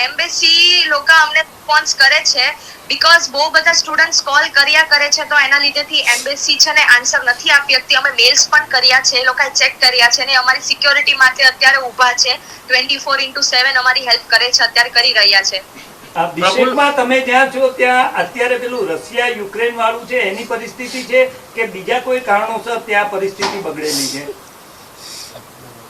Embassy લોકો અમને response કરે છે બીકોઝ બહુ બધા સ્ટુડન્ટ્સ કોલ કર્યા કરે છે તો એના લીધેથી એમ્બેસી છે ને આન્સર નથી આપી શકતી. અમે મેલ્સ પણ કર્યા છે, એ લોકોએ ચેક કર્યા છે ને અમારી સિક્યોરિટી માટે અત્યારે ઊભા છે 24/7 અમારી હેલ્પ કરે છે, અત્યારે કરી રહ્યા છે. બિશેકમાં તમે જ્યાં છો ત્યાં અત્યારે પેલું રશિયા યુક્રેન વાળું છે એની પરિસ્થિતિ છે કે બીજા કોઈ કારણોસર ત્યાં પરિસ્થિતિ બગડેલી છે?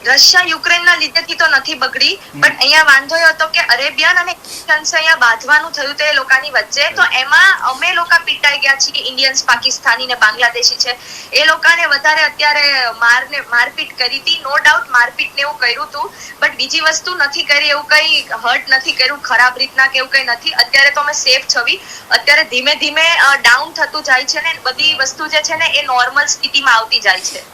રશિયા યુક્રેનના લીધેથી તો નથી બગડી, બટ અહીંયા વાંધો એ હતો કે અરેબિયન અને ઇન્ડિયન્સ અહીંયા બાંધવાનું થયું તે લોકોની વચ્ચે, તો એમાં અમે લોકો પીટાઈ ગયા છીએ. ઇન્ડિયન્સ, પાકિસ્તાની ને બાંગ્લાદેશી છે એ લોકોને વધારે અત્યારે મારપીટ કરી હતી. નો ડાઉટ મારપીટ ને એવું કર્યું હતું, બટ બીજી વસ્તુ નથી કરી, એવું કઈ હર્ટ નથી કર્યું ખરાબ રીતના કે એવું કઈ નથી. અત્યારે તો અમે સેફ છવી. અત્યારે ધીમે ધીમે ડાઉન થતું જાય છે ને બધી વસ્તુ જે છે ને એ નોર્મલ સ્થિતિમાં આવતી જાય છે.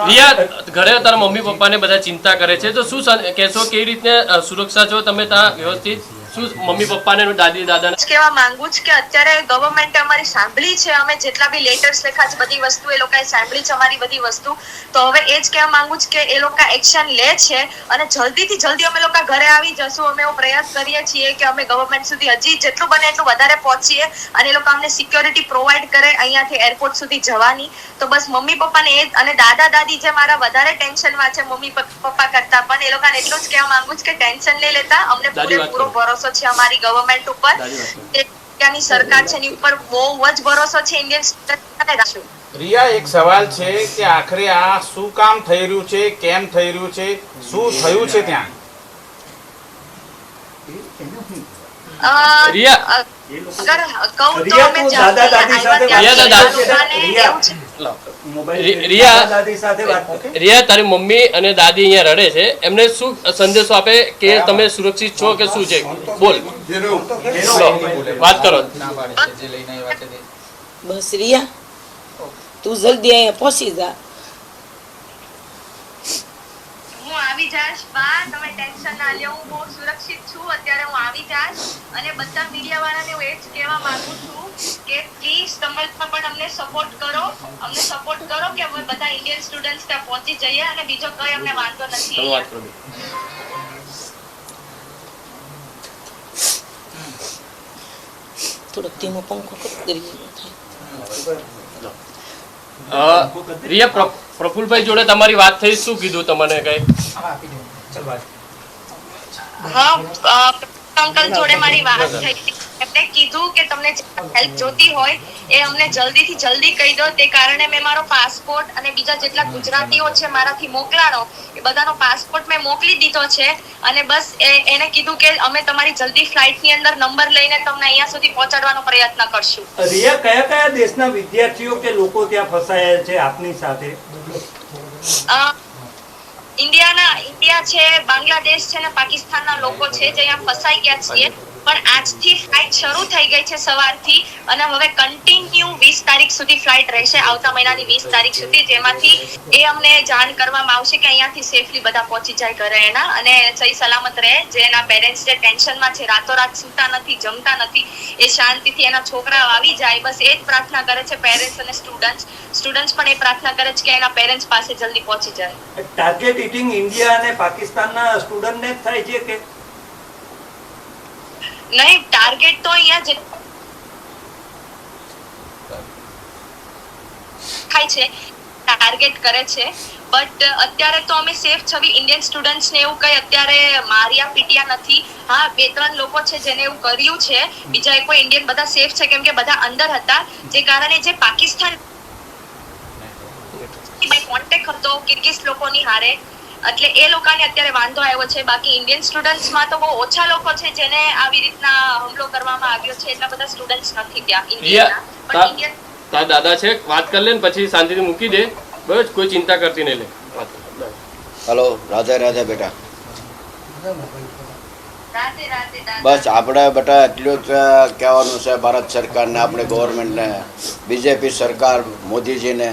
રિયા, ઘરે તારા મમ્મી પપ્પાને બધા ચિંતા કરે છે, તો શું કહેશો, કેવી રીતે સુરક્ષા છો તમે ત્યાં વ્યવસ્થિત? શું મમ્મી પપ્પાને દાદી દાદાને કહેવા માંગુ છું કે અત્યારે ગવર્મેન્ટે અમારી સાંભળી છે, અમે જેટલા બી લેટર્સ લખ્યા છે બધી વસ્તુ એ લોકોએ સાંભળી છે અમારી બધી વસ્તુ. તો હવે એ જ કહેવા માંગુ છું કે એ લોકો એક્શન લે છે અને જલ્દીથી જલ્દી અમે લોકો ઘરે આવી જશું. અમે એવો પ્રયાસ કરીએ છીએ કે અમે ગવર્મેન્ટ સુધી હજી જેટલું બને એટલું વધારે પહોંચીએ અને એ લોકો અમને સિક્યોરિટી પ્રોવાઈડ કરે અહીંયાથી એરપોર્ટ સુધી જવાની. તો બસ મમ્મી પપ્પાને એ અને દાદા દાદી જે મારા વધારે ટેન્શનમાં છે મમ્મી પપ્પા કરતા, પણ એ લોકોને એટલું જ કહેવા માંગુ છું કે ટેન્શન નહીં લેતા, અમને પૂરેપૂરો ભરોસો છે અમારી ગવર્મેન્ટ ઉપર, ત્યાંની સરકાર છે એની ઉપર બહુ જ ભરોસો છે. Indian student. રિયા, એક સવાલ છે કે આખરે આ શું કામ થઈ રહ્યું છે, કેમ થઈ રહ્યું છે, શું થયું છે ત્યાં? રિયા, રિયા, તારી મમ્મી અને દાદી અહીંયા રડે છે, એમને શું સંદેશો આપે કે તમે સુરક્ષિત છો કે શું છે? બોલ, વાત કરો. બસ રિયા, તું જલ્દી અહીંયા પહોંચી જા. હું આવી જાશ બા, તમે ટેન્શન ના લ્યો, હું બહુ સુરક્ષિત છું અત્યારે. હું આવી જાશ અને બધા મીડિયા વાળાને હું એ જ કહેવા માંગુ છું કે પ્લીઝ તમે પણ અમને સપોર્ટ કરો કે અમે બધા ઇન્ડિયન સ્ટુડન્ટ્સ ત્યાં પહોંચી જઈએ અને બીજો કઈ અમને વાંધો નથી. થોડોક ધીમો પંખો કરી. રિયા, પ્રફુલભાઈ જોડે તમારી વાત થઈ, શું કીધું તમને કઈ? હા, અંકલ જોડે મારી વાત થઈ હતી. એમને કીધું કે તમને હેલ્પ જોતી હોય એ અમને જલ્દીથી જલ્દી કહી દો. તે કારણે મેં મારો પાસપોર્ટ અને બીજા જેટલા ગુજરાતીઓ છે મારાથી મોકલાનો એ બધાનો પાસપોર્ટ મેં મોકલી દીધો છે અને બસ એને કીધું કે અમે તમારી જલ્દી ફ્લાઇટ ની અંદર નંબર લઈને તમને અહીંયા સુધી પહોંચાડવાનો પ્રયત્ન કરશું. રિયા, કયા કયા દેશના વિદ્યાર્થીઓ કે લોકો ત્યાં ફસાયેલ છે આપની સાથે? ઇન્ડિયા છે, બાંગ્લાદેશ છે ને પાકિસ્તાનના લોકો છે જે અહીંયા ફસાઈ ગયા છીએ. પણ આજથી ફ્લાઇટ શરૂ થઈ ગઈ છે સવારથી અને હવે કન્ટિન્યુ 20 તારીખ સુધી ફ્લાઇટ રહેશે, આવતા મહિનાની 20 તારીખ સુધી, જેમાંથી એ અમને જાણ કરવામાં આવશે કે અહીંયાથી સેફલી બધા પહોંચી જાય ઘરે એના અને સહી સલામત રહે. જે એના પેરેન્ટ્સ જે ટેન્શનમાં છે, રાતોરાત સૂતા નથી, જમતા નથી, એ શાંતિથી એના છોકરાઓ આવી જાય, બસ એ જ પ્રાર્થના કરે છે પેરેન્ટ્સ અને સ્ટુડન્ટ્સ પણ એ પ્રાર્થના કરે છે કે એના પેરેન્ટ્સ પાસે જલ્દી પહોંચી જાય. ટાર્ગેટ હિટિંગ ઇન્ડિયા અને પાકિસ્તાનના સ્ટુડન્ટને જ થાય છે કે નહીં? ટાર્ગેટ તો અહીંયા જે થાય છે ટાર્ગેટ કરે છે, બટ અત્યારે તો અમે સેફ છવી. ઇન્ડિયન સ્ટુડન્ટ્સ ને એવું કઈ અત્યારે માર્યા પીટ્યા નથી. હા, 2-3 લોકો છે જેને એવું કર્યું છે, બીજા કોઈ ઇન્ડિયન બધા સેફ છે કેમ કે બધા અંદર હતા. જે કારણે જે પાકિસ્તાન કોન્ટેક્ટ હતો કિર્ગિઝ લોકોની હારે, એટલે એ લોકોને અત્યારે વાંધો આવ્યો છે. બાકી ઇન્ડિયન સ્ટુડન્ટ્સમાં તો બહુ ઓછા લોકો છે જેને આવી રીતના હુમલો કરવામાં આવ્યો છે. એટલા બધા સ્ટુડન્ટ્સ નથી ત્યાં ઇન્ડિયાના. તારા દાદા છે, વાત કરી લે ને પછી શાંતિથી મૂકી દે, બસ કોઈ ચિંતા કરતી નહીં. લે. હલો, રાધે રાધે બેટા. બસ આપણે બેટા એટલું જ કહેવાનું છે ભારત સરકારને, આપણે ગવર્મેન્ટને, બીજેપી સરકાર, મોદીજીને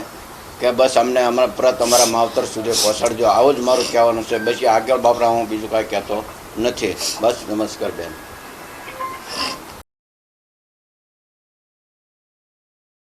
કે બસ અમને અમારા પરત અમારા માવતર સુધી પહોંચાડજો. આવું જ મારું કહેવાનું છે. પછી આગળ બાપરા હું બીજું કાંઈ કહેતો નથી. બસ, નમસ્કાર બેન.